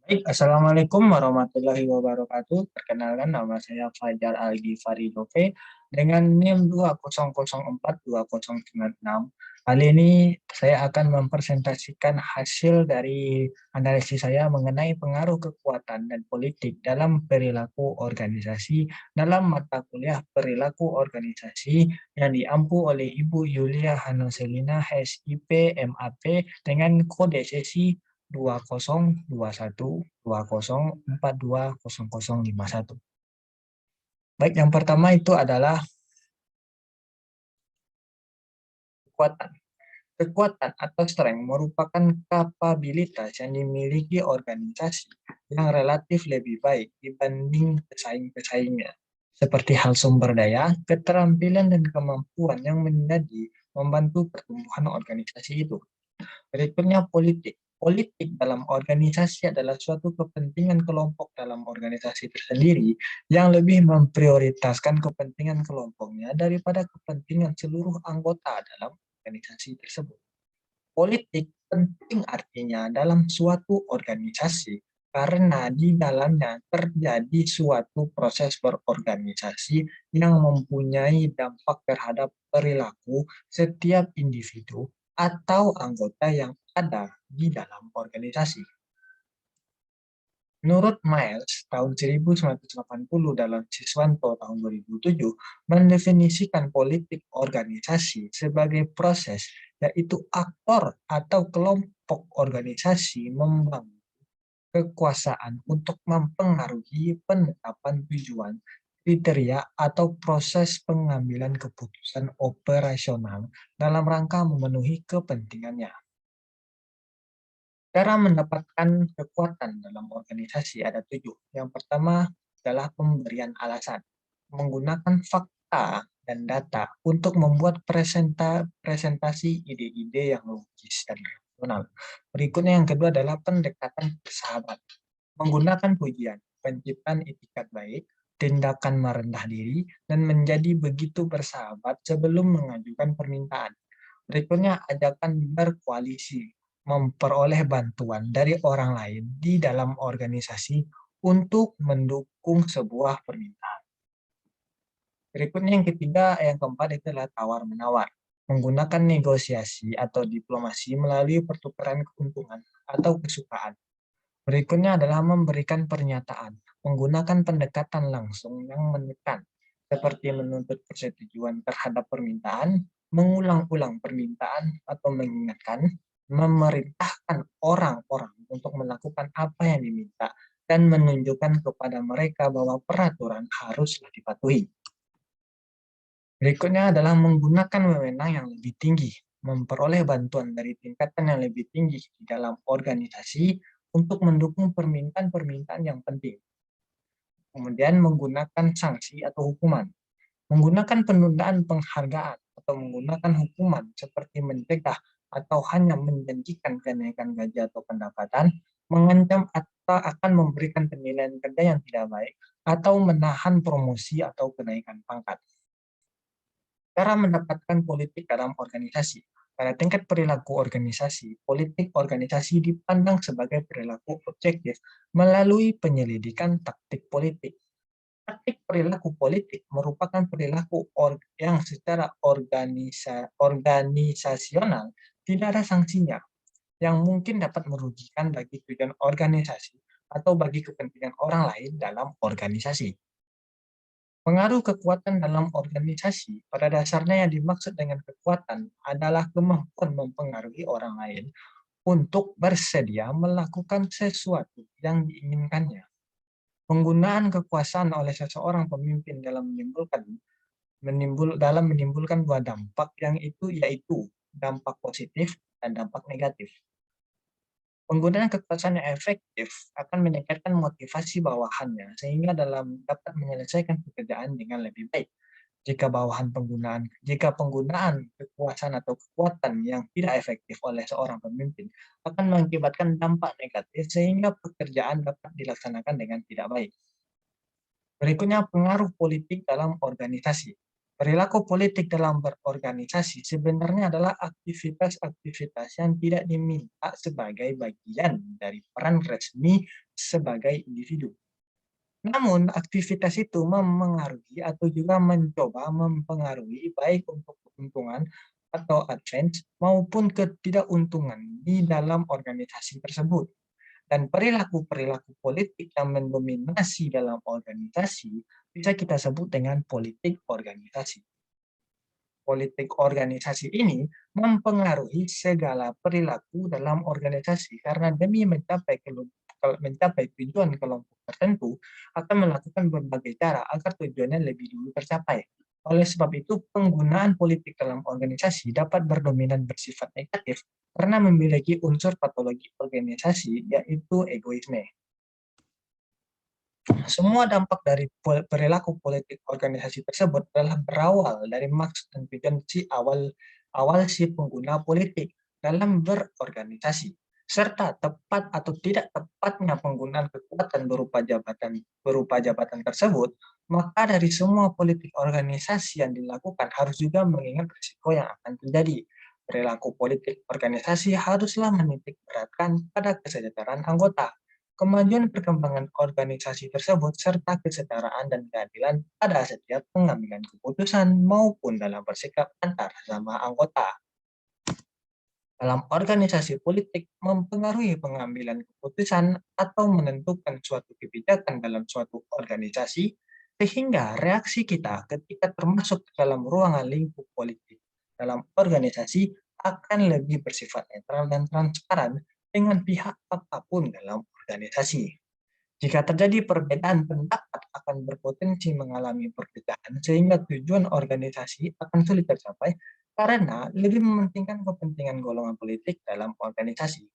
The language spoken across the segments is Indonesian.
Baik, Assalamualaikum warahmatullahi wabarakatuh. Perkenalkan nama saya Fajar Aldi Faridove dengan NIM 200420096. Kali ini saya akan mempresentasikan hasil dari analisis saya mengenai pengaruh kekuatan dan politik dalam perilaku organisasi dalam mata kuliah perilaku organisasi yang diampu oleh Ibu Yulia Hanoselina SIP MAP dengan kode sesi 2021 20420051. Baik, yang pertama itu adalah kekuatan. Kekuatan atau strength merupakan kapabilitas yang dimiliki organisasi yang relatif lebih baik dibanding pesaing-pesaingnya, seperti hal sumber daya, keterampilan, dan kemampuan yang menjadi membantu pertumbuhan organisasi itu. Berikutnya politik. Politik dalam organisasi adalah suatu kepentingan kelompok dalam organisasi tersendiri yang lebih memprioritaskan kepentingan kelompoknya daripada kepentingan seluruh anggota dalam organisasi tersebut. Politik penting artinya dalam suatu organisasi karena di dalamnya terjadi suatu proses berorganisasi yang mempunyai dampak terhadap perilaku setiap individu atau anggota yang ada di dalam organisasi. Menurut Miles tahun 1980 dalam Siswanto tahun 2007 mendefinisikan politik organisasi sebagai proses yaitu aktor atau kelompok organisasi membangun kekuasaan untuk mempengaruhi penetapan tujuan, kriteria, atau proses pengambilan keputusan operasional dalam rangka memenuhi kepentingannya. Cara mendapatkan kekuatan dalam organisasi ada 7. Yang pertama adalah pemberian alasan. Menggunakan fakta dan data untuk membuat presentasi ide-ide yang logis dan rasional. Berikutnya yang kedua adalah pendekatan bersahabat. Menggunakan pujian, penciptaan itikat baik, tindakan merendah diri, dan menjadi begitu bersahabat sebelum mengajukan permintaan. Berikutnya ajakan berkoalisi, memperoleh bantuan dari orang lain di dalam organisasi untuk mendukung sebuah permintaan. Berikutnya yang ketiga, yang keempat itu adalah tawar-menawar. Menggunakan negosiasi atau diplomasi melalui pertukaran keuntungan atau kesukaan. Berikutnya adalah memberikan pernyataan, menggunakan pendekatan langsung yang menekan, seperti menuntut persetujuan terhadap permintaan, mengulang-ulang permintaan atau mengingatkan, memerintahkan orang-orang untuk melakukan apa yang diminta, dan menunjukkan kepada mereka bahwa peraturan haruslah dipatuhi. Berikutnya adalah menggunakan wewenang yang lebih tinggi, memperoleh bantuan dari tingkatan yang lebih tinggi di dalam organisasi untuk mendukung permintaan-permintaan yang penting. Kemudian menggunakan sanksi atau hukuman. Menggunakan penundaan penghargaan atau menggunakan hukuman seperti mencegah atau hanya menjanjikan kenaikan gaji atau pendapatan, mengancam atau akan memberikan penilaian kerja yang tidak baik, atau menahan promosi atau kenaikan pangkat. Cara mendapatkan politik dalam organisasi. Pada tingkat perilaku organisasi, politik organisasi dipandang sebagai perilaku objektif melalui penyelidikan taktik politik. Taktik perilaku politik merupakan perilaku yang secara organisasional tidak ada sanksinya, yang mungkin dapat merugikan bagi tujuan organisasi atau bagi kepentingan orang lain dalam organisasi. Pengaruh kekuatan dalam organisasi, pada dasarnya yang dimaksud dengan kekuatan adalah kemampuan mempengaruhi orang lain untuk bersedia melakukan sesuatu yang diinginkannya. Penggunaan kekuasaan oleh seseorang pemimpin dalam menimbulkan dua dampak yang itu yaitu dampak positif dan dampak negatif. Penggunaan kekuasaan yang efektif akan meningkatkan motivasi bawahannya sehingga dapat menyelesaikan pekerjaan dengan lebih baik. Jika penggunaan kekuasaan atau kekuatan yang tidak efektif oleh seorang pemimpin akan mengakibatkan dampak negatif sehingga pekerjaan dapat dilaksanakan dengan tidak baik. Berikutnya pengaruh politik dalam organisasi. Perilaku politik dalam berorganisasi sebenarnya adalah aktivitas-aktivitas yang tidak diminta sebagai bagian dari peran resmi sebagai individu. Namun, aktivitas itu memengaruhi atau juga mencoba mempengaruhi baik untuk keuntungan atau advantage maupun ketidakuntungan di dalam organisasi tersebut. Dan perilaku-perilaku politik yang mendominasi dalam organisasi bisa kita sebut dengan politik organisasi. Politik organisasi ini mempengaruhi segala perilaku dalam organisasi karena demi mencapai tujuan kelompok tertentu akan melakukan berbagai cara agar tujuannya lebih dulu tercapai. Oleh sebab itu, penggunaan politik dalam organisasi dapat berdominan bersifat negatif karena memiliki unsur patologi organisasi, yaitu egoisme. Semua dampak dari perilaku politik organisasi tersebut adalah berawal dari maksud dan tujuan awal si pengguna politik dalam berorganisasi, serta tepat atau tidak tepatnya penggunaan kekuatan berupa jabatan tersebut. Maka dari semua politik organisasi yang dilakukan harus juga mengingat risiko yang akan terjadi. Perilaku politik organisasi haruslah menitik beratkan pada kesejahteraan anggota, kemajuan perkembangan organisasi tersebut, serta kesetaraan dan keadilan pada setiap pengambilan keputusan maupun dalam bersikap antar sesama anggota. Dalam organisasi politik, mempengaruhi pengambilan keputusan atau menentukan suatu kebijakan dalam suatu organisasi, sehingga reaksi kita ketika termasuk dalam ruangan lingkup politik dalam organisasi akan lebih bersifat netral dan transparan dengan pihak apapun dalam organisasi. Jika terjadi perbedaan pendapat akan berpotensi mengalami perbedaan sehingga tujuan organisasi akan sulit tercapai karena lebih mementingkan kepentingan golongan politik dalam organisasi.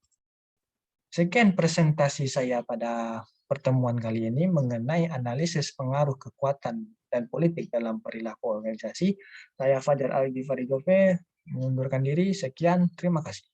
Sekian presentasi saya pada pertemuan kali ini mengenai analisis pengaruh kekuatan dan politik dalam perilaku organisasi. Saya Fajar Al-Ghifari Gove, mengundurkan diri. Sekian, terima kasih.